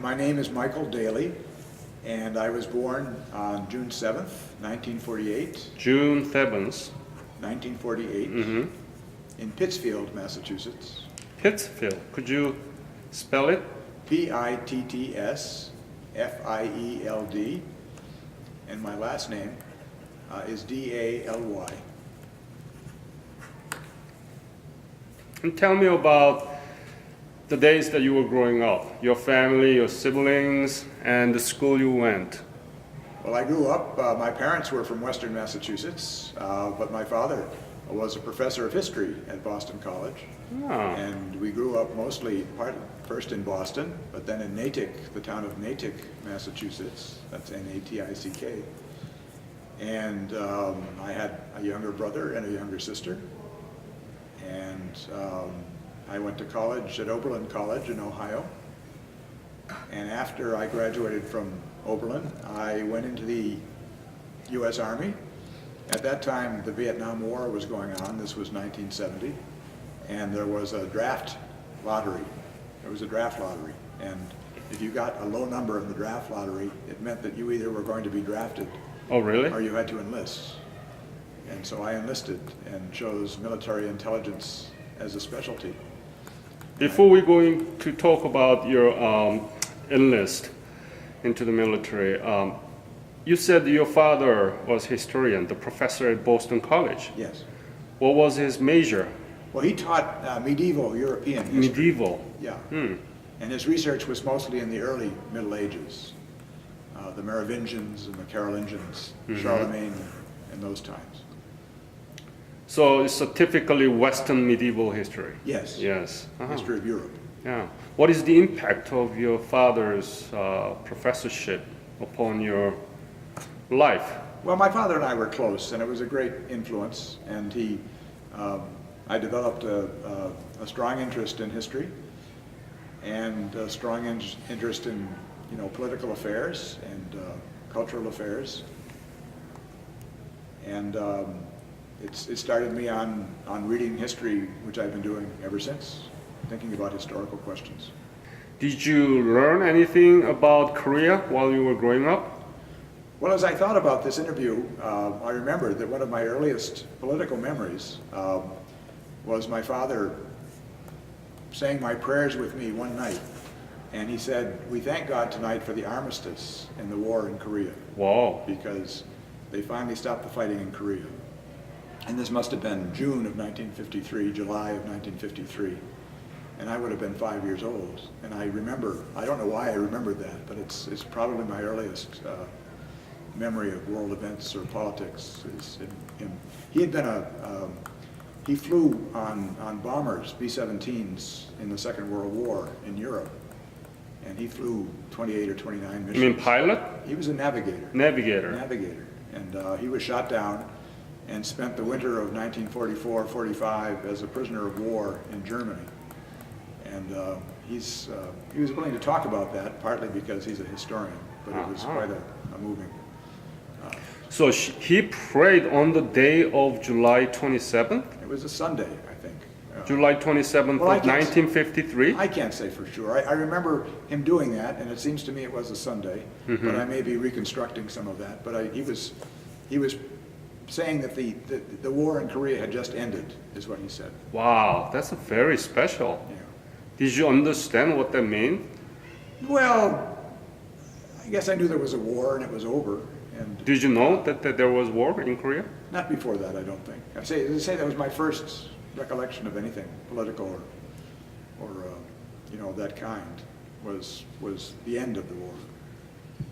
My name is Michael Daly, and I was born on June 7th, 1948, June 7th, 1948, in Pittsfield, Massachusetts. Pittsfield. Could you spell it? Pittsfield, and my last name is Daly. And tell me about the days that you were growing up, your family, your siblings, and the school you went. Well, I grew up, my parents were from Western Massachusetts, but my father was a professor of history at Boston College. Ah. And we grew up mostly, first in Boston, but then in Natick, the town of Natick, Massachusetts. That's Natick. And I had a younger brother and a younger sister. And I went to college at Oberlin College in Ohio. And after I graduated from Oberlin, I went into the U.S. Army. At that time, the Vietnam War was going on. This was 1970. And there was a draft lottery. There was a draft lottery. And if you got a low number in the draft lottery, it meant that you either were going to be drafted Oh, really? or you had to enlist. And so I enlisted and chose military intelligence as a specialty. Before we're going to talk about your enlist into the military, you said your father was historian, the professor at Boston College. Yes. What was his major? Well, he taught medieval European history. Medieval. Yeah. And his research was mostly in the early Middle Ages, the Merovingians and the Carolingians, Charlemagne, and those times. So it's a typically Western medieval history. Yes. Yes. History of Europe. Yeah. What is the impact of your father's professorship upon your life? Well, my father and I were close, and it was a great influence. And I developed a strong interest in history and a strong interest in, political affairs and cultural affairs. And it started me on reading history, which I've been doing ever since, thinking about historical questions. Did you learn anything about Korea while you were growing up? Well, as I thought about this interview, I remembered that one of my earliest political memories was my father saying my prayers with me one night. And he said, "We thank God tonight for the armistice in the war in Korea." Wow. Because they finally stopped the fighting in Korea. And this must have been June of 1953, July of 1953. And I would have been 5 years old. And I remember, I don't know why I remembered that, but it's probably my earliest memory of world events or politics. Is him. He had been he flew on bombers, B-17s, in the Second World War in Europe. And he flew 28 or 29 missions. You mean pilot? He was a navigator. Navigator. Navigator. And he was shot down and spent the winter of 1944-45 as a prisoner of war in Germany. And he was willing to talk about that, partly because he's a historian, but it was quite a moving. So he prayed on the day of July 27th? It was a Sunday, I think. July 27th Well, of 1953? I can't say for sure. I remember him doing that, and it seems to me it was a Sunday, but I may be reconstructing some of that. But he was saying that the war in Korea had just ended, is what he said. Wow, that's very special. Yeah. Did you understand what that meant? Well, I guess I knew there was a war and it was over. And Did you know that there was war in Korea? not before that, I don't think. I say that was my first recollection of anything political or that kind was the end of the war.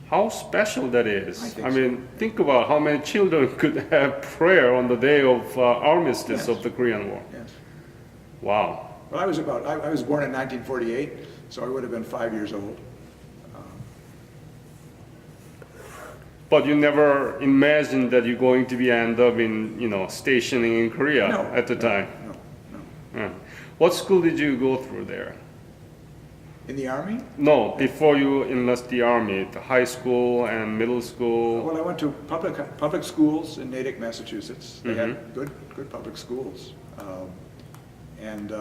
How special that is. I think I mean, think about how many children could have prayer on the day of armistice Yes. of the Korean War. Yes. Wow. Well, I was born in 1948, so I would have been 5 years old. But you never imagined that you're going to be end up in, stationing in Korea No, at the time. No. Yeah. What school did you go through there? In the Army? No, before you enlist the Army, the high school and middle school. Well, I went to public schools in Natick, Massachusetts. They had good public schools. And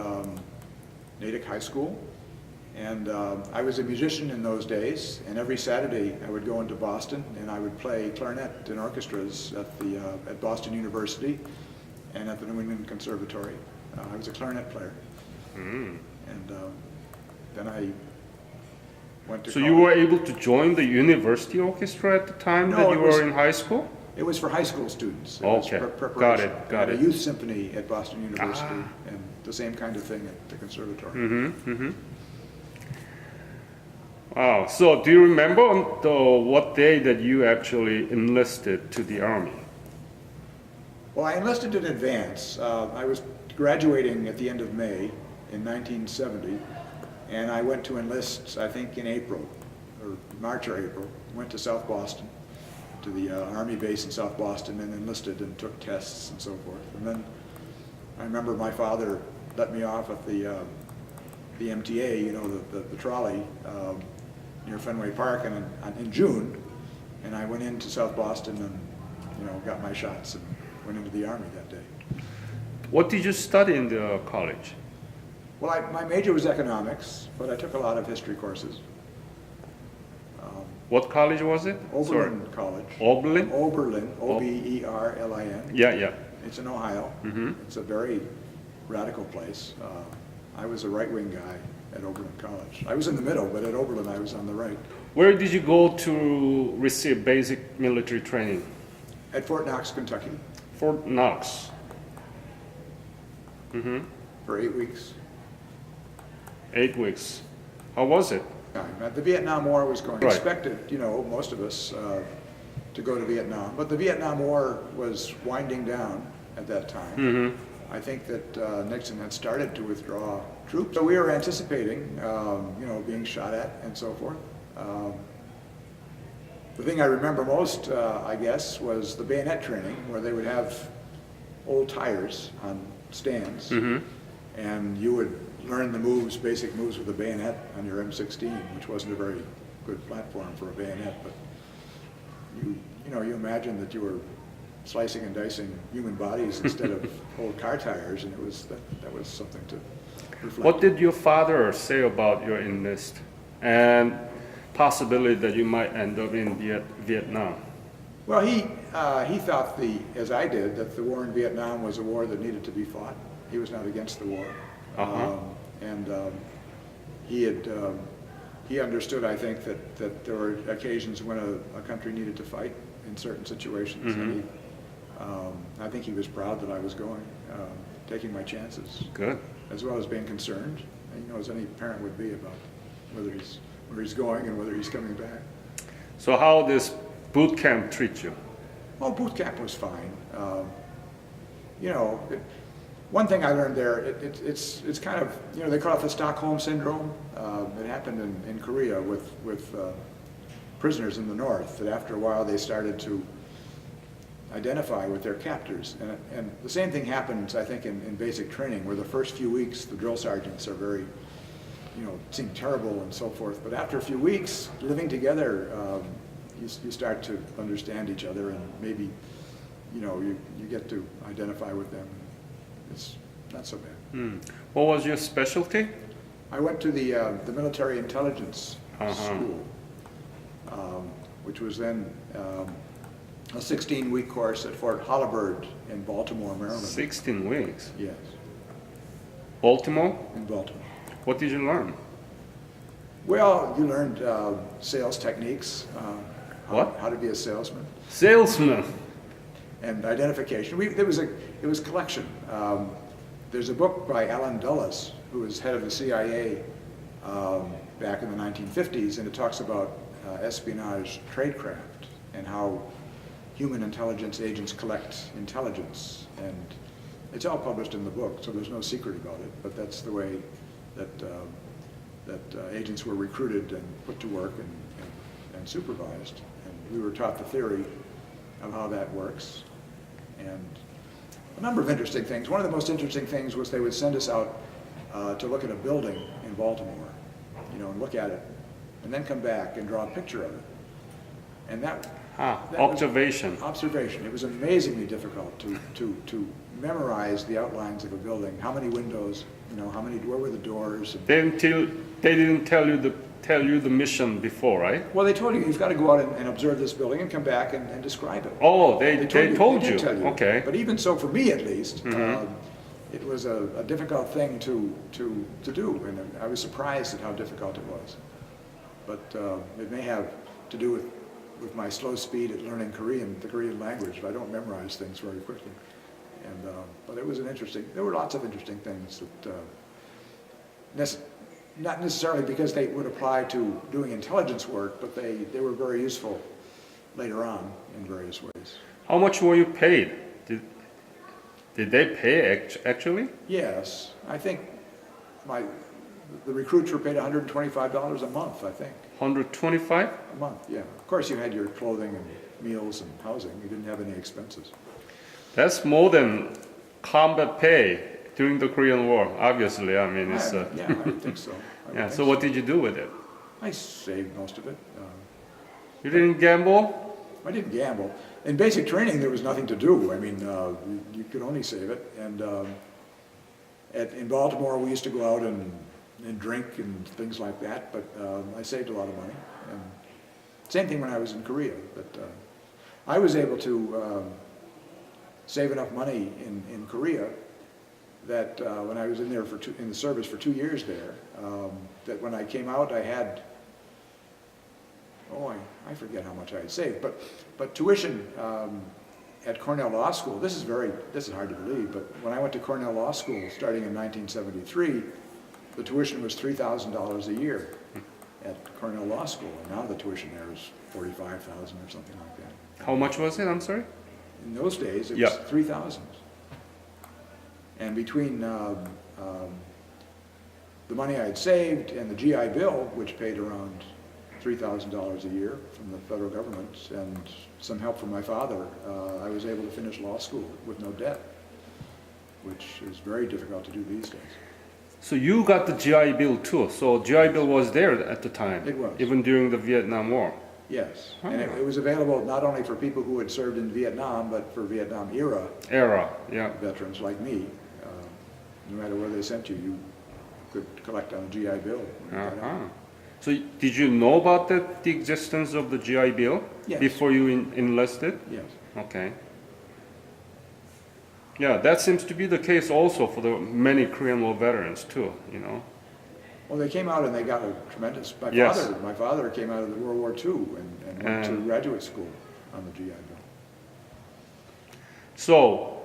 Natick High School. And I was a musician in those days, and every Saturday I would go into Boston and I would play clarinet in orchestras at Boston University and at the New England Conservatory. I was a clarinet player. Mm. And then I went to So college. you were able to join the university orchestra at the time No, that it you was- were in high school? It was for high school students. It was Okay, preparation. got it, got A it. youth symphony at Boston University, Ah. and the same kind of thing at the conservatory. Mm-hmm, mm-hmm. Wow. So do you remember on what day that you actually enlisted to the army? Well, I enlisted in advance. I was graduating at the end of May in 1970, and I went to enlist, I think, in April, or March or April. Went to South Boston, to the Army base in South Boston, and enlisted and took tests and so forth. And then I remember my father let me off at the MTA, you know, the trolley near Fenway Park, and in June, and I went into South Boston and, you know, got my shots and went into the Army that day. What did you study in the college? Well, my major was economics, but I took a lot of history courses. What college was it? Oberlin College. Oberlin? Oberlin, Oberlin. Yeah, yeah. It's in Ohio. Mhm. It's a very radical place. I was a right-wing guy at Oberlin College. I was in the middle, but at Oberlin I was on the right. Where did you go to receive basic military training? At Fort Knox, Kentucky, Fort Knox. Mm-hmm. for 8 weeks. 8 weeks. How was it? The Vietnam War was going. Right. Expected, you know, most of us to go to Vietnam, but the Vietnam War was winding down at that time. Mm-hmm. I think that Nixon had started to withdraw troops, so we were anticipating, you know, being shot at and so forth. The thing I remember most, I guess, was the bayonet training, where they would have old tires on stands, Mm-hmm. and you would learn the moves, basic moves with a bayonet on your M16, which wasn't a very good platform for a bayonet, but you know, you imagine that you were slicing and dicing human bodies instead of old car tires, and that was something to reflect. What did your father say about your enlist and possibility that you might end up in Vietnam? Well, he thought, as I did, that the war in Vietnam was a war that needed to be fought. He was not against the war. Uh-huh. He understood, I think, that there were occasions when a country needed to fight in certain situations. Mm-hmm. And I think he was proud that I was going, taking my chances, Good. as well as being concerned, you know, as any parent would be about where he's going and whether he's coming back. So how this boot camp treat you? Well, boot camp was fine. You know, one thing I learned there, it's kind of, you know, they call it the Stockholm Syndrome. It happened in Korea with prisoners in the North, that after a while they started to identify with their captors. And the same thing happens, I think, in basic training, where the first few weeks the drill sergeants are very, you know, seem terrible and so forth. But after a few weeks, living together, you start to understand each other, and maybe, you know, you get to identify with them. It's not so bad. Hmm. What was your specialty? I went to the military intelligence Uh-huh. school, which was then a 16-week course at Fort Holabird in Baltimore, Maryland. 16 weeks. Yes, Baltimore? in Baltimore. What did you learn? Well, you learned sales techniques, What? how to be a salesman, Salesman. and identification. It was collection. There's a book by Alan Dulles, who was head of the CIA back in the 1950s, and it talks about espionage tradecraft and how human intelligence agents collect intelligence. And it's all published in the book, so there's no secret about it, but that's the way that agents were recruited and put to work and supervised. And we were taught the theory of how that works. And a number of interesting things. One of the most interesting things was they would send us out to look at a building in Baltimore, you know, and look at it, and then come back and draw a picture of it. And that was Observation. observation. It was amazingly difficult to memorize the outlines of a building. How many windows, you know, where were the doors? And They They didn't tell you the mission before, right? Well, they told you, you've got to go out and observe this building and come back and describe it. Oh, they told they you. did tell you. Okay. But even so, for me at least, Mm-hmm. it was a difficult thing to do, and I was surprised at how difficult it was. But it may have to do with my slow speed at learning Korean, the Korean language. I don't memorize things very quickly. And but it was there were lots of interesting things that, not necessarily because they would apply to doing intelligence work, but they were very useful later on in various ways. How much were you paid? Did they pay actually? Yes, I think the recruits were paid $125 a month, I think. 125? A month, yeah. Of course, you had your clothing and meals and housing. You didn't have any expenses. That's more than combat pay during the Korean War, obviously. I mean, it's... Yeah, I would think so. Yeah, so what did you do with it? I saved most of it. You didn't gamble? I didn't gamble. In basic training, there was nothing to do. I mean, you could only save it. And in Baltimore, we used to go out and drink and things like that, but I saved a lot of money. And same thing when I was in Korea. But I was able to save enough money in Korea that when I was in there in the service for 2 years there, that when I came out, I had, I forget how much I had saved, but tuition at Cornell Law School, this is hard to believe, but when I went to Cornell Law School starting in 1973, the tuition was $3,000 a year at Cornell Law School, and now the tuition there is $45,000 or something like that. How much was it? I'm sorry? In those days, it was $3,000. And between the money I had saved and the GI Bill, which paid around $3,000 a year from the federal government, and some help from my father, I was able to finish law school with no debt, which is very difficult to do these days. So you got the GI Bill too. So GI Bill was there at the time. It was. Even during the Vietnam War. Yes, and it was available not only for people who had served in Vietnam, but for Vietnam era veterans like me. No matter where they sent you, you could collect on a GI Bill. So did you know about the existence of the GI Bill before you enlisted? Yes. Okay. Yeah, that seems to be the case also for the many Korean War veterans too, you know. Well, they came out and they got a tremendous. My father came out of the World War II and went to graduate school on the GI Bill. So,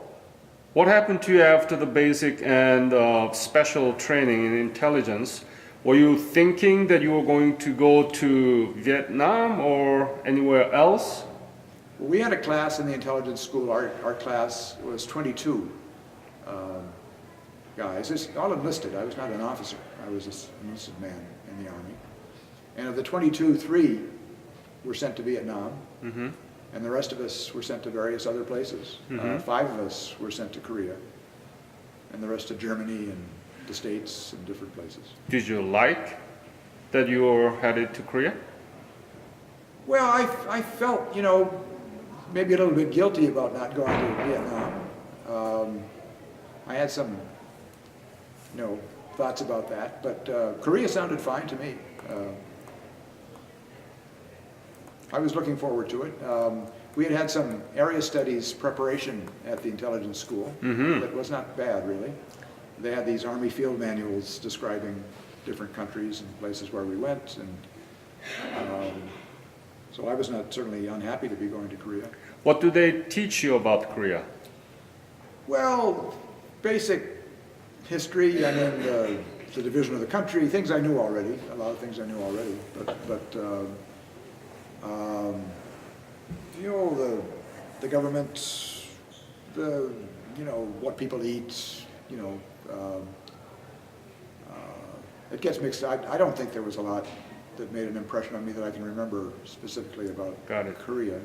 what happened to you after the basic and special training in intelligence? Were you thinking that you were going to go to Vietnam or anywhere else? Well, we had a class in the intelligence school. Our class was 22 guys. It's all enlisted. I was not an officer. I was an enlisted man in the Army. And of the 22, 3 were sent to Vietnam. Mm-hmm. And the rest of us were sent to various other places. 5 of us were sent to Korea, and the rest to Germany and the States and different places. Did you like that you were headed to Korea? Well, I felt, maybe a little bit guilty about not going to Vietnam. I had some, thoughts about that, but Korea sounded fine to me. I was looking forward to it. We had some area studies preparation at the intelligence school that was not bad, really. They had these Army field manuals describing different countries and places where we went, and so I was not certainly unhappy to be going to Korea. What do they teach you about Korea? Well, basic history, I mean, the division of the country, things I knew already, a lot of things I knew already, but the government, what people eat, it gets mixed. I don't think there was a lot that made an impression on me that I can remember specifically about Korea.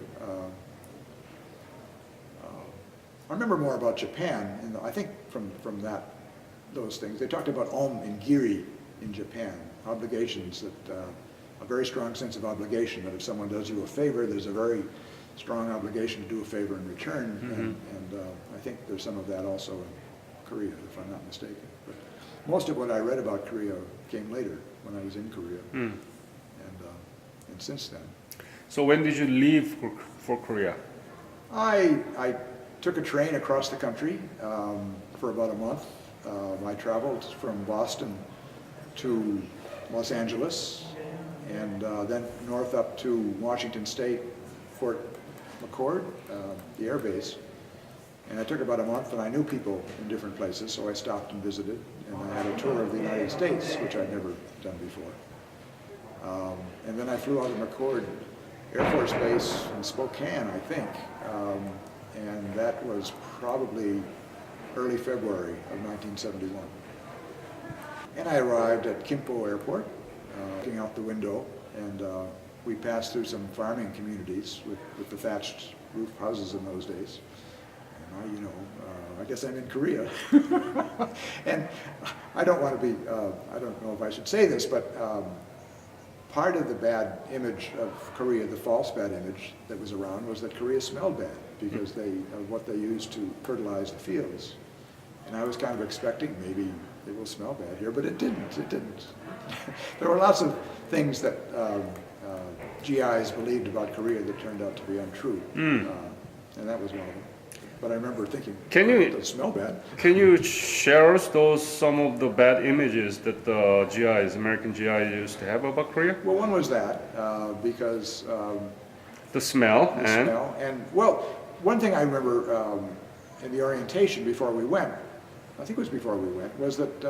I remember more about Japan, and I think from those things. They talked about om and giri in Japan, obligations, that a very strong sense of obligation, that if someone does you a favor, there's a very strong obligation to do a favor in return, and I think there's some of that also in Korea, if I'm not mistaken. But most of what I read about Korea came later. when I was in Korea, and since then. So when did you leave for Korea? I took a train across the country for about a month. I traveled from Boston to Los Angeles, and then north up to Washington State, Fort McChord, the air base. And I took about a month, and I knew people in different places, so I stopped and visited. And I had a tour of the United States, which I'd never done before. And then I flew out of McChord Air Force Base in Spokane, I think. And that was probably early February of 1971. And I arrived at Kimpo Airport, looking out the window, and we passed through some farming communities with the thatched roof houses in those days. And I guess I'm in Korea. And I don't want to be, I don't know if I should say this, but part of the bad image of Korea, the false bad image that was around, was that Korea smelled bad because of what they used to fertilize the fields. And I was kind of expecting maybe it will smell bad here, but it didn't. It didn't. There were lots of things that GIs believed about Korea that turned out to be untrue, and that was one of them. But I remember thinking, it doesn't smell bad. Can you share us some of the bad images that the GIs, American GIs, used to have about Korea? Well, one was that because the smell and well, one thing I remember in the orientation before we went, I think it was before we went, was that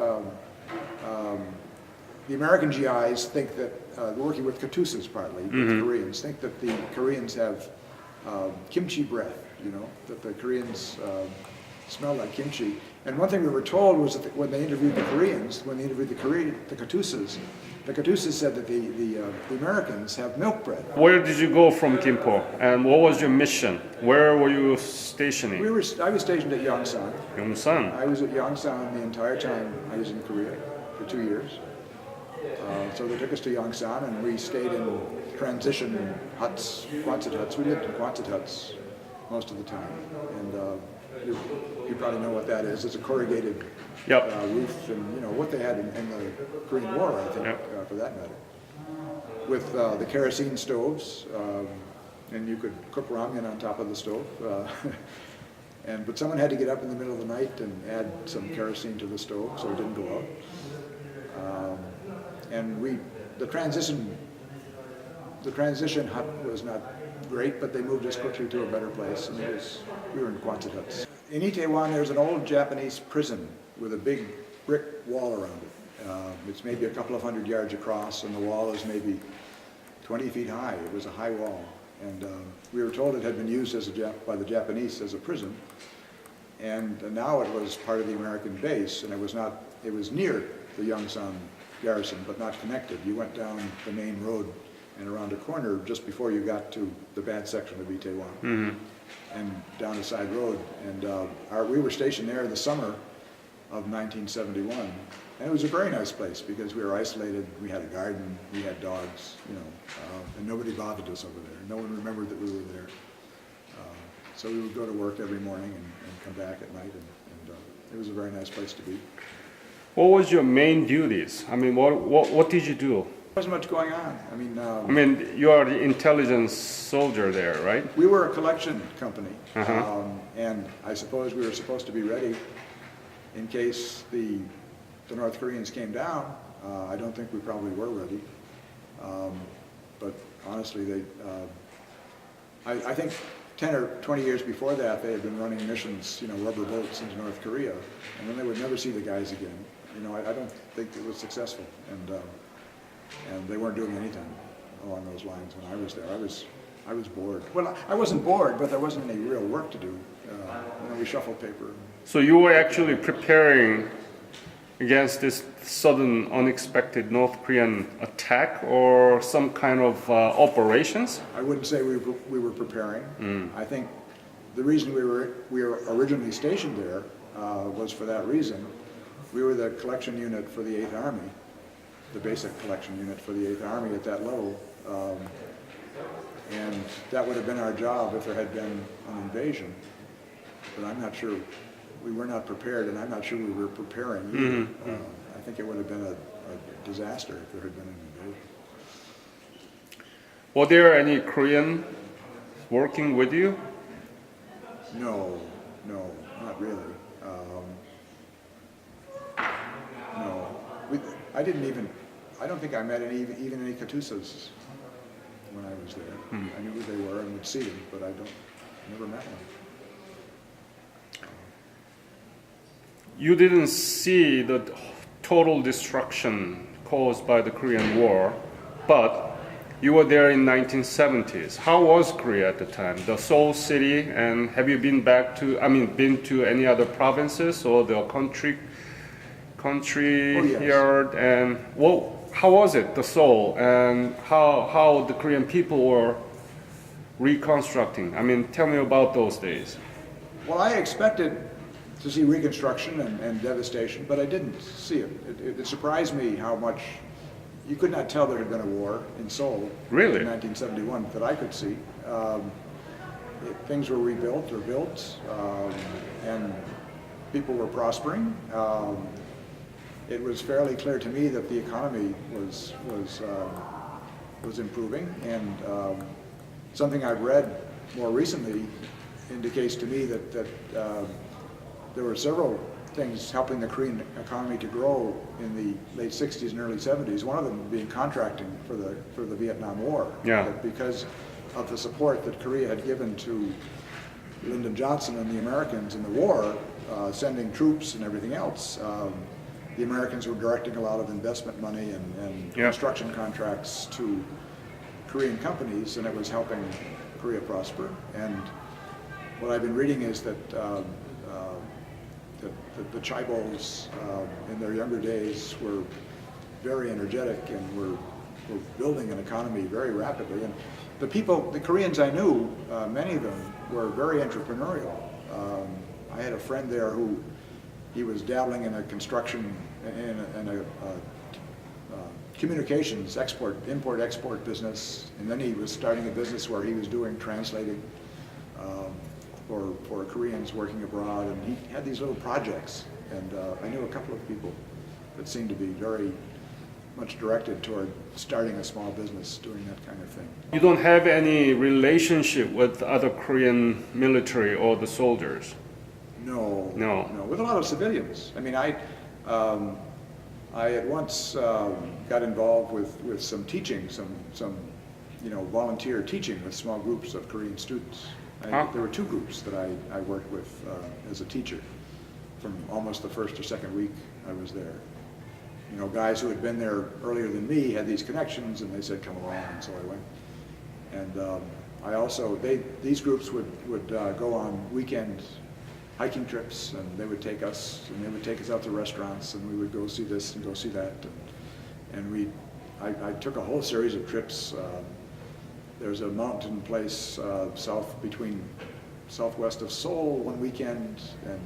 the American GIs think that working with Katusas partly, with the Koreans, think that the Koreans have kimchi breath. That the Koreans smell like kimchi. And one thing we were told was that when they interviewed the Koreans, when they interviewed the Katusas said that the Americans have milk bread. Where did you go from Kimpo, and what was your mission? Where were you stationing? I was stationed at Yongsan. Yongsan. I was at Yongsan the entire time I was in Korea for 2 years. So they took us to Yongsan, and we stayed in transition huts, Quonset huts. We lived in Quonset huts most of the time, and you probably know what that is. It's a corrugated roof, and what they had in the Korean War, I think, for that matter. With the kerosene stoves, and you could cook ramen on top of the stove. But someone had to get up in the middle of the night and add some kerosene to the stove so it didn't go out. The transition hut was not great, but they moved us quickly to a better place, and we were in Quonset huts. In Itaewon, there's an old Japanese prison with a big brick wall around it. It's maybe a couple of 100 yards across, and the wall is maybe 20 feet high. It was a high wall, and we were told it had been used by the Japanese as a prison, and now it was part of the American base, and it was near the Yongsan garrison, but not connected. You went down the main road and around a corner just before you got to the bad section of Itaewon, and down a side road. And we were stationed there in the summer of 1971, and it was a very nice place because we were isolated. We had a garden, we had dogs, and nobody bothered us over there. No one remembered that we were there. So we would go to work every morning and come back at night, and it was a very nice place to be. What was your main duties? I mean, what did you do? There wasn't much going on. I mean, you are the intelligence soldier there, right? We were a collection company, and I suppose we were supposed to be ready in case the North Koreans came down. I don't think we probably were ready, but honestly, I think 10 or 20 years before that, they had been running missions, rubber boats into North Korea, and then they would never see the guys again. I don't think it was successful, and they weren't doing anything along those lines when I was there. I was bored. Well, I wasn't bored, but there wasn't any real work to do. We shuffled paper. So you were actually preparing against this sudden, unexpected North Korean attack, or some kind of operations? I wouldn't say we were preparing. I think the reason we were originally stationed there was for that reason. We were the collection unit for the 8th Army, the basic collection unit for the 8th Army at that level, and that would have been our job if there had been an invasion. But I'm not sure, we were not prepared, and I'm not sure we were preparing either. think it would have been a disaster if there had been an invasion. Were there any Korean working with you? No, not really. No, I don't think I met even any Katusas when I was there. I knew who they were and would see them, but never met one. You didn't see the total destruction caused by the Korean War, but you were there in 1970s. How was Korea at the time? The Seoul city, and have you been been to any other provinces or the country Oh, yes. here? And how was it, the Seoul, and how the Korean people were reconstructing? Tell me about those days. Well, I expected to see reconstruction and devastation, but I didn't see it. It surprised me how much. You could not tell there had been a war in Seoul Really? in 1971 that I could see. Things were rebuilt or built, and people were prospering. It was fairly clear to me that the economy was improving, and something I've read more recently indicates to me that there were several things helping the Korean economy to grow in the late 60s and early 70s, one of them being contracting for the Vietnam War. Yeah. That because of the support that Korea had given to Lyndon Johnson and the Americans in the war, sending troops and everything else, the Americans were directing a lot of investment money and construction contracts to Korean companies, and it was helping Korea prosper. And what I've been reading is that the Chaebols in their younger days were very energetic and were building an economy very rapidly. And the Koreans I knew, many of them were very entrepreneurial. I had a friend there who he was dabbling in a construction in a communications import-export business, and then he was starting a business where he was doing translating for Koreans working abroad, and he had these little projects, and I knew a couple of people that seemed to be very much directed toward starting a small business, doing that kind of thing. You don't have any relationship with other Korean military or the soldiers? No, No. with a lot of civilians. I at once got involved with some teaching, some volunteer teaching with small groups of Korean students. There were two groups that I worked with as a teacher from almost the first or second week I was there. Guys who had been there earlier than me had these connections, and they said, come along, and so I went. And these groups would go on weekend hiking trips, and they would take us out to restaurants, and we would go see this and go see that. And I took a whole series of trips. There's a mountain place southwest of Seoul one weekend, and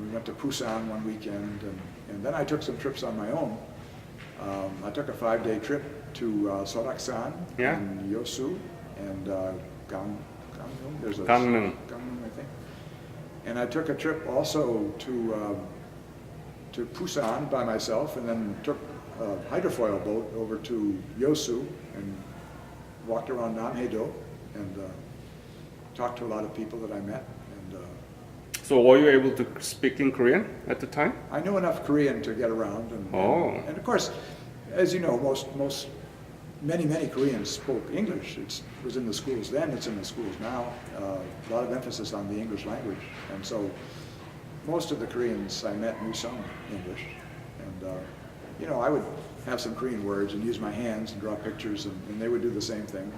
we went to Busan one weekend, and then I took some trips on my own. I took a 5-day trip to Soraksan and Yosu and Gangneung. There's a Gangneung, I think. And I took a trip also to Busan by myself, and then took a hydrofoil boat over to Yosu and walked around Namhae-do and talked to a lot of people that I met. And so were you able to speak in Korean at the time? I knew enough Korean to get around, and of course, as you know, many Koreans spoke English. It was in the schools then, it's in the schools now. A lot of emphasis on the English language, and so most of the Koreans I met knew some English. And I would have some Korean words and use my hands and draw pictures, and they would do the same thing.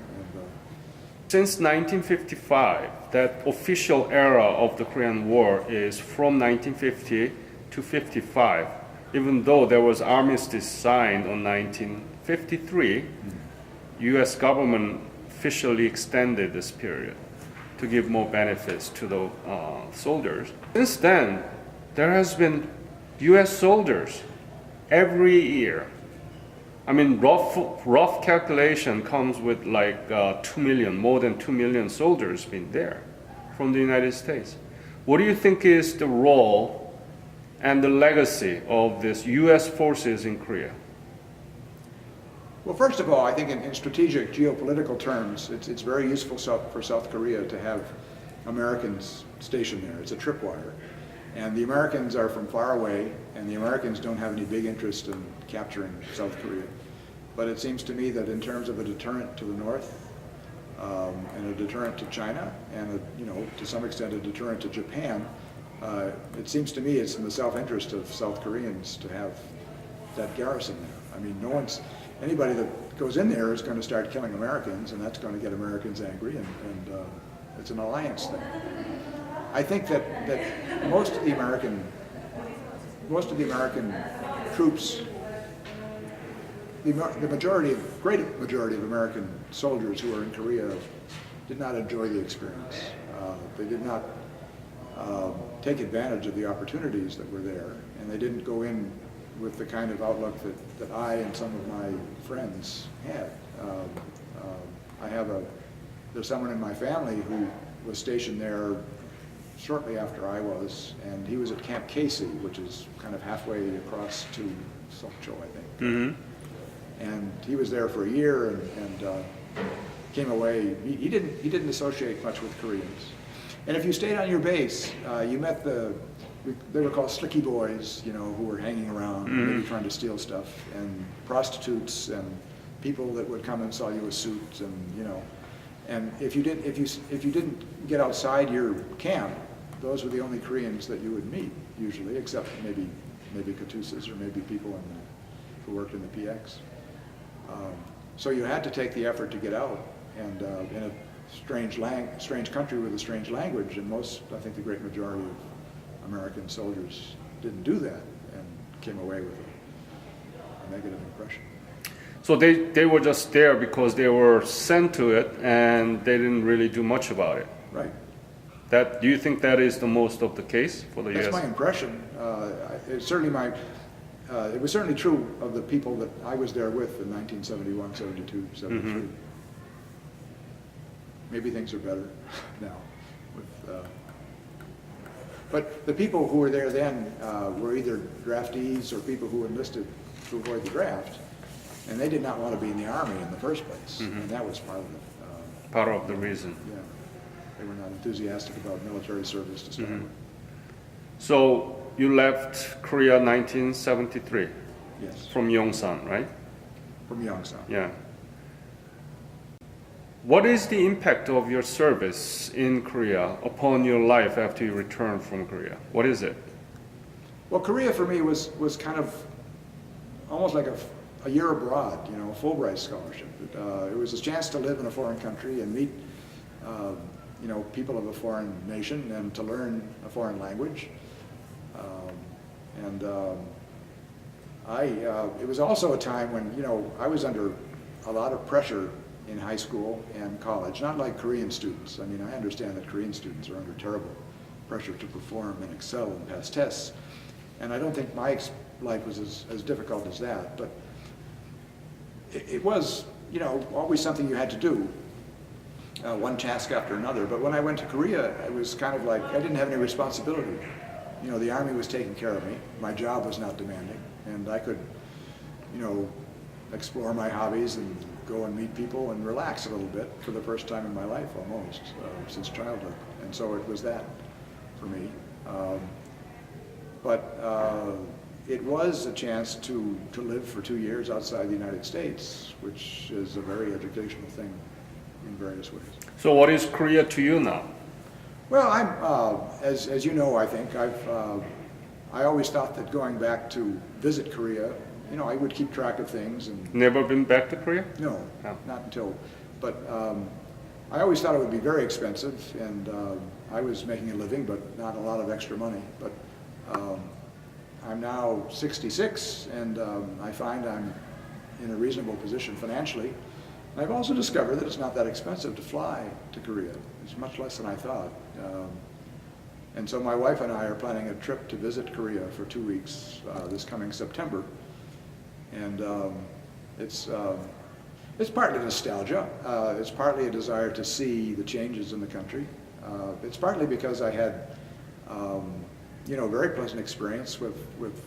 Since 1955, that official era of the Korean War is from 1950 to 55. Even though there was armistice signed on 1953, U.S. government officially extended this period to give more benefits to the soldiers. Since then, there has been U.S. soldiers every year. Rough calculation comes with like 2 million, more than 2 million soldiers been there from the United States. What do you think is the role and the legacy of these U.S. forces in Korea? Well, first of all, I think in strategic geopolitical terms, it's very useful for South Korea to have Americans stationed there. It's a tripwire. And the Americans are from far away, and the Americans don't have any big interest in capturing South Korea. But it seems to me that in terms of a deterrent to the north, and a deterrent to China, and to some extent a deterrent to Japan, it seems to me it's in the self-interest of South Koreans to have that garrison there. I mean, anybody that goes in there is going to start killing Americans, and that's going to get Americans angry, and it's an alliance thing. I think that most of the American troops, the great majority of American soldiers who are in Korea did not enjoy the experience. They did not take advantage of the opportunities that were there, and they didn't go in with the kind of outlook that I and some of my friends had. There's someone in my family who was stationed there shortly after I was, and he was at Camp Casey, which is kind of halfway across to Sokcho, I think. Mm-hmm. And he was there for a year and came away. He didn't associate much with Koreans. And if you stayed on your base, you met they were called slicky boys, who were hanging around, maybe trying to steal stuff, and prostitutes and people that would come and sell you a suit, and if you didn't get outside your camp, those were the only Koreans that you would meet usually, except maybe Katusas or maybe people who worked in the PX. So you had to take the effort to get out, and in a strange country with a strange language, and I think the great majority of American soldiers didn't do that and came away with a negative impression. So they were just there because they were sent to it, and they didn't really do much about it. Right. Do you think that is the most of the case for the U.S.? That's my impression. It was certainly true of the people that I was there with in 1971, 72, 73. Mm-hmm. Maybe things are better now. But the people who were there then were either draftees or people who enlisted to avoid the draft, and they did not want to be in the Army in the first place, and that was part of the reason. Yeah, they were not enthusiastic about military service to start with. So you left Korea 1973. Yes. From Yongsan, right? From Yongsan. Yeah. What is the impact of your service in Korea upon your life after you returned from Korea? What is it? Well, Korea for me was kind of almost like a year abroad, a Fulbright scholarship. It was a chance to live in a foreign country and meet, people of a foreign nation and to learn a foreign language. It was also a time when, I was under a lot of pressure in high school and college, not like Korean students. I mean, I understand that Korean students are under terrible pressure to perform and excel and pass tests. And I don't think my life was as difficult as that, but it was, always something you had to do, one task after another. But when I went to Korea, it was kind of like I didn't have any responsibility. The Army was taking care of me. My job was not demanding, and I could, explore my hobbies and go and meet people and relax a little bit for the first time in my life almost, since childhood. And so it was that for me. It was a chance to live for 2 years outside the United States, which is a very educational thing in various ways. So what is Korea to you now? Well, as you know, I think, I always thought that going back to visit Korea, I would keep track of things. And never been back to Korea? No, not until. But I always thought it would be very expensive, and I was making a living, but not a lot of extra money. But I'm now 66, and I find I'm in a reasonable position financially. I've also discovered that it's not that expensive to fly to Korea. It's much less than I thought. And so my wife and I are planning a trip to visit Korea for 2 weeks this coming September. And it's partly nostalgia. It's partly a desire to see the changes in the country. It's partly because I had very pleasant experience with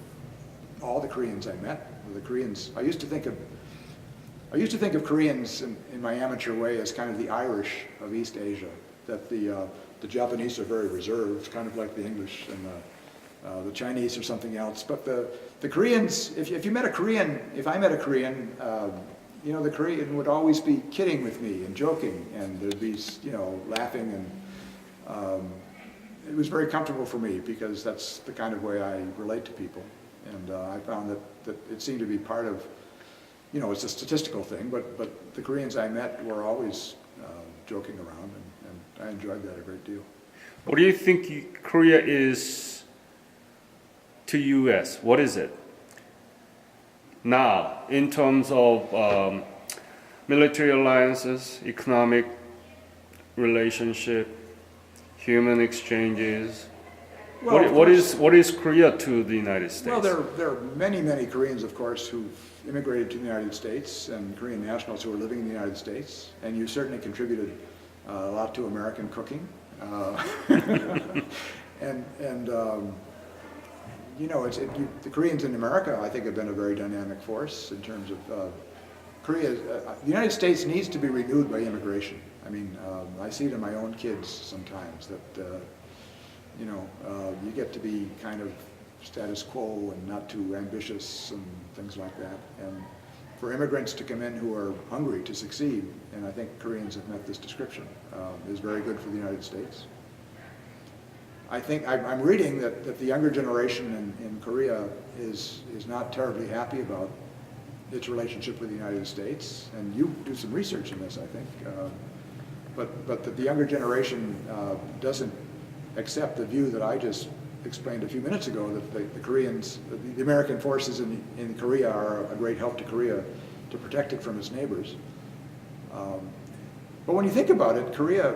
all the Koreans I met. The Koreans, I used to think of Koreans in my amateur way as kind of the Irish of East Asia, that the Japanese are very reserved, kind of like the English, and the Chinese are something else. But the Koreans, if you met a Korean, if I met a Korean, the Korean would always be kidding with me and joking, and there'd be, laughing, and it was very comfortable for me because that's the kind of way I relate to people. And I found that it seemed to be part of, it's a statistical thing, but the Koreans I met were always joking around, and I enjoyed that a great deal. What do you think Korea is to U.S.? What is it now in terms of military alliances, economic relationship, human exchanges? Well, what is Korea to the United States? Well, there are many Koreans, of course, who've immigrated to the United States, and Korean nationals who are living in the United States, and you certainly contributed a lot to American cooking. The Koreans in America, I think, have been a very dynamic force in terms of Korea. The United States needs to be renewed by immigration. I mean, I see it in my own kids sometimes that, you get to be kind of status quo and not too ambitious and things like that. And for immigrants to come in who are hungry to succeed, and I think Koreans have met this description, is very good for the United States. I think I'm reading that the younger generation in Korea is not terribly happy about its relationship with the United States, and you do some research in this, I think, but that the younger generation doesn't accept the view that I just explained a few minutes ago, that the Koreans, the American forces in Korea are a great help to Korea to protect it from its neighbors. But when you think about it, Korea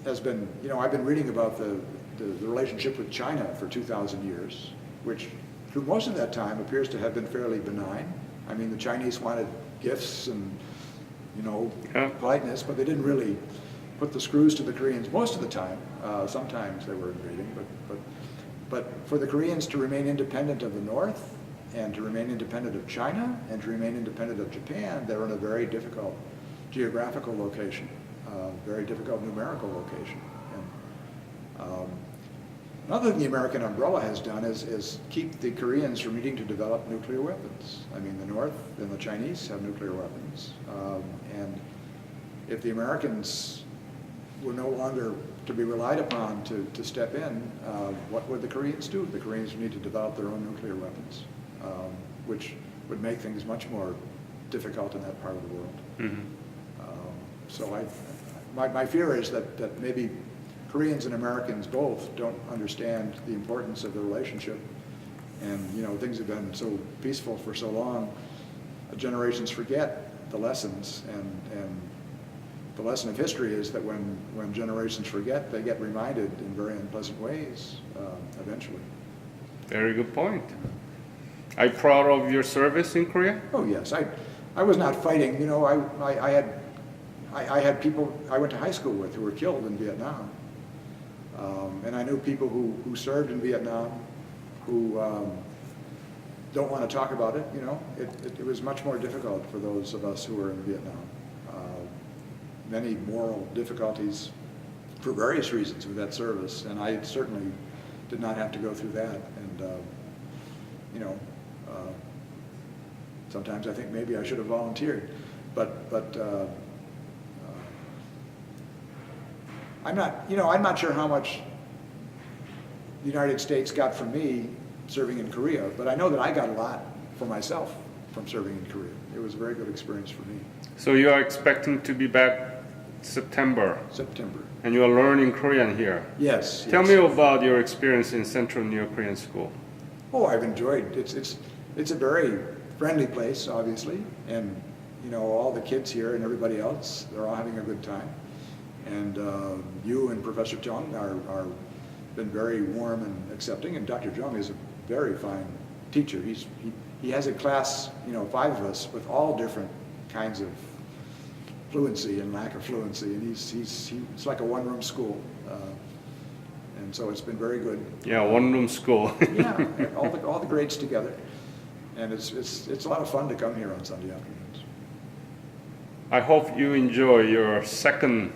has been, I've been reading about the relationship with China for 2,000 years, which through most of that time appears to have been fairly benign. I mean, the Chinese wanted gifts and, politeness, but they didn't really put the screws to the Koreans most of the time. Sometimes they were invading, but for the Koreans to remain independent of the North and to remain independent of China and to remain independent of Japan, they're in a very difficult geographical location, very difficult numerical location. And another thing the American umbrella has done is keep the Koreans from needing to develop nuclear weapons. I mean, the North and the Chinese have nuclear weapons, and if the Americans were no longer to be relied upon to step in, what would the Koreans do? The Koreans would need to develop their own nuclear weapons, which would make things much more difficult in that part of the world. Mm-hmm. So my fear is that maybe Koreans and Americans both don't understand the importance of the relationship, and things have been so peaceful for so long, generations forget the lessons, and the lesson of history is that when generations forget, they get reminded in very unpleasant ways eventually. Very good point. Are you proud of your service in Korea? Oh yes, I was not fighting. I had people I went to high school with who were killed in Vietnam, and I knew people who served in Vietnam who don't want to talk about it. It was much more difficult for those of us who were in Vietnam. Many moral difficulties for various reasons with that service, and I certainly did not have to go through that. And sometimes I think maybe I should have volunteered, but I'm not sure how much the United States got from me serving in Korea, but I know that I got a lot for myself from serving in Korea. It was a very good experience for me. So you are expecting to be back September, and you are learning Korean here. Yes. Tell me about your experience in Central New York Korean School. Oh, I've enjoyed it. It's a very friendly place, obviously, and all the kids here and everybody else, they're all having a good time. And you and Professor Chung are been very warm and accepting, and Dr. Chung is a very fine teacher. He has a class, 5 of us with all different kinds of fluency and lack of fluency, and it's like a one-room school. And so it's been very good. Yeah, one-room school. Yeah, and all the grades together. And it's a lot of fun to come here on Sunday afternoons. I hope you enjoy your second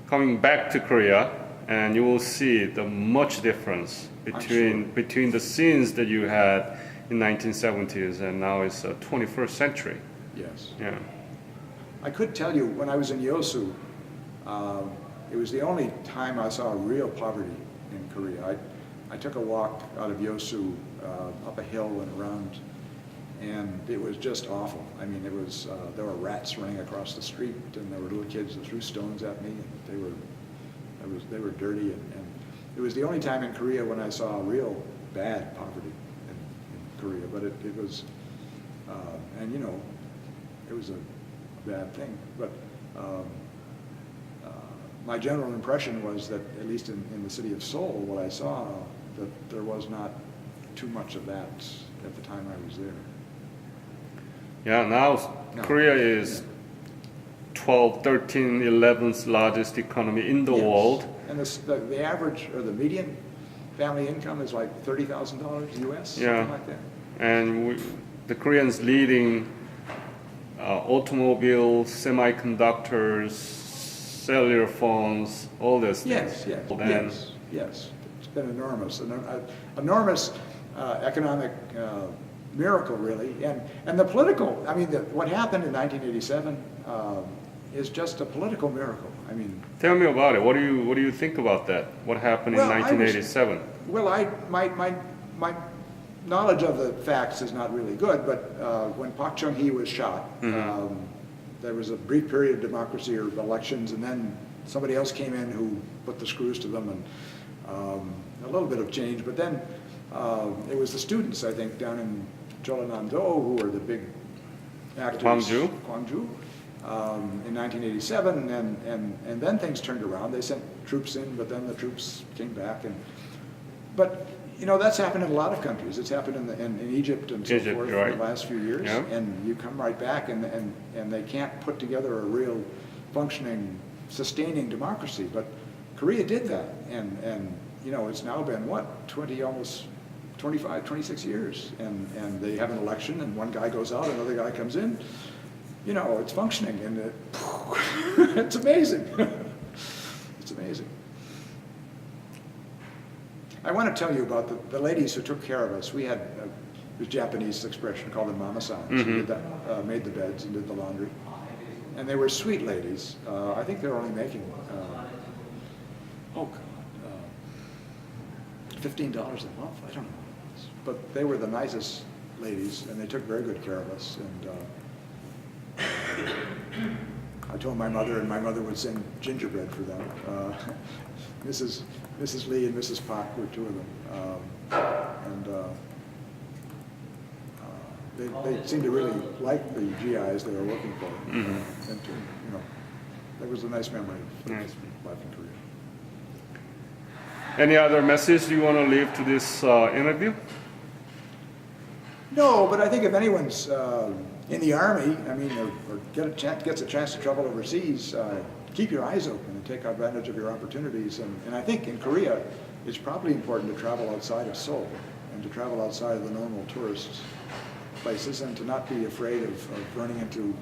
coming back to Korea, and you will see the much difference between the scenes that you had in 1970s and now it's 21st century. Yes. Yeah. I could tell you, when I was in Yosu, it was the only time I saw real poverty in Korea. I took a walk out of Yosu up a hill and around, and it was just awful. I mean, it was there were rats running across the street, and there were little kids that threw stones at me, and they were dirty, and it was the only time in Korea when I saw real bad poverty in Korea. But it was, and you know, it was a bad thing. But my general impression was that, at least in the city of Seoul, what I saw, that there was not too much of that at the time I was there. Yeah, now Korea is 12, 13, 11th largest economy in the Yes. world. And the average, or the median family income is like $30,000 US, Yeah. something like that. And the Koreans leading automobiles, semiconductors, cellular phones, all this. Yes, yes. It's been enormous, enormous economic miracle, really, and the political. I mean, what happened in 1987 is just a political miracle. I mean, Tell me about it. What do you think about that? What happened in 1987? My knowledge of the facts is not really good, but when Park Chung-hee was shot, there was a brief period of democracy or elections, and then somebody else came in who put the screws to them, and a little bit of change. But then it was the students, I think, down in Jeollanam-do who were the big actors. Gwangju. In 1987, and then things turned around. They sent troops in, but then the troops came back. But you know, that's happened in a lot of countries. It's happened in Egypt and so forth right. in the last few years. Yeah. And you come right back, and they can't put together a real functioning, sustaining democracy. But Korea did that, and you know, it's now been what, almost 25, 26 years, and they have an election, and one guy goes out, another guy comes in. You know, it's functioning, and it's amazing. It's amazing. I want to tell you about the ladies who took care of us. We had this Japanese expression called the mama-san. She did that, made the beds and did the laundry. And they were sweet ladies. I think they were only making, $15 a month. I don't know. But they were the nicest ladies, and they took very good care of us. And I told my mother, and my mother would send gingerbread for them. Mrs. Lee and Mrs. Pak were two of them. They seemed to really like the GIs they were working for. And to, you know, that was a nice memory of life in Korea. Any other message you want to leave to this interview? No, but I think if anyone's in the Army, I mean, or gets a chance to travel overseas, keep your eyes open and take advantage of your opportunities. And I think in Korea, it's probably important to travel outside of Seoul and to travel outside of the normal tourist places, and to not be afraid of running into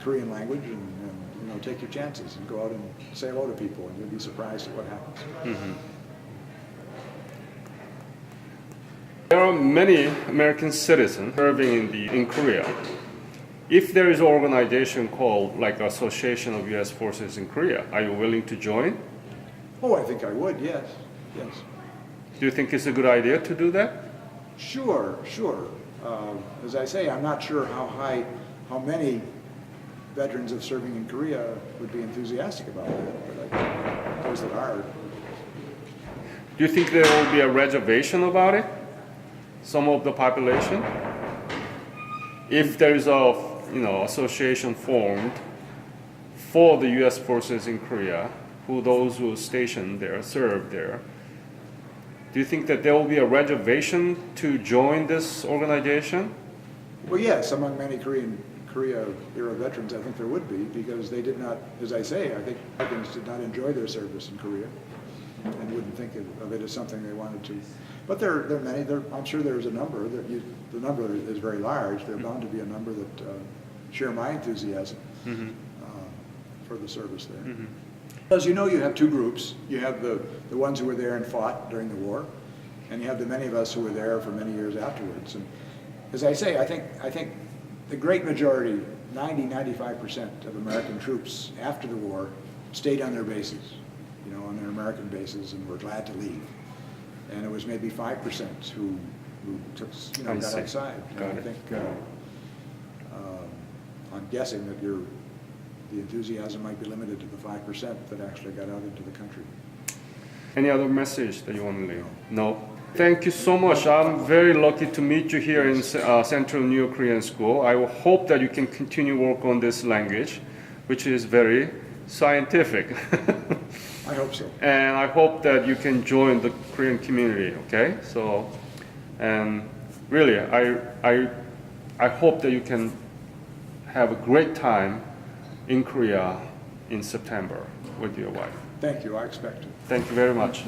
Korean language, and you know, take your chances and go out and say hello to people, and you'll be surprised at what happens. There are many American citizens serving in Korea. If there is an organization called like Association of U.S. Forces in Korea, are you willing to join? Oh, I think I would, yes. Do you think it's a good idea to do that? Sure. As I say, I'm not sure how many veterans of serving in Korea would be enthusiastic about that, but I think those that are. Do you think there will be a reservation about it? Some of the population? If there is a association formed for the U.S. forces in Korea, those who are stationed there, serve there, do you think that there will be a reservation to join this organization? Well, yes, among many Korea-era veterans, I think there would be, because they did not, as I say, I think Americans did not enjoy their service in Korea. and wouldn't think of it as something they wanted to. But there are many. I'm sure there's a number. The number is very large. There are bound to be a number that share my enthusiasm for the service there. As you know, you have two groups. You have the ones who were there and fought during the war, and you have the many of us who were there for many years afterwards. And as I say, I think the great majority, 90–95% of American troops after the war stayed on their bases, on their American bases, and were glad to leave. And it was maybe 5% who took, got outside. And I think I'm guessing that the enthusiasm might be limited to the 5% that actually got out into the country. Any other message that you want to leave? No. Thank you so much. I'm very lucky to meet you here in Central New York Korean School. I hope that you can continue work on this language, which is very scientific. I hope so. And I hope that you can join the Korean community, okay? So, and really, I hope that you can have a great time in Korea in September with your wife. Thank you. I expect to. Thank you very much.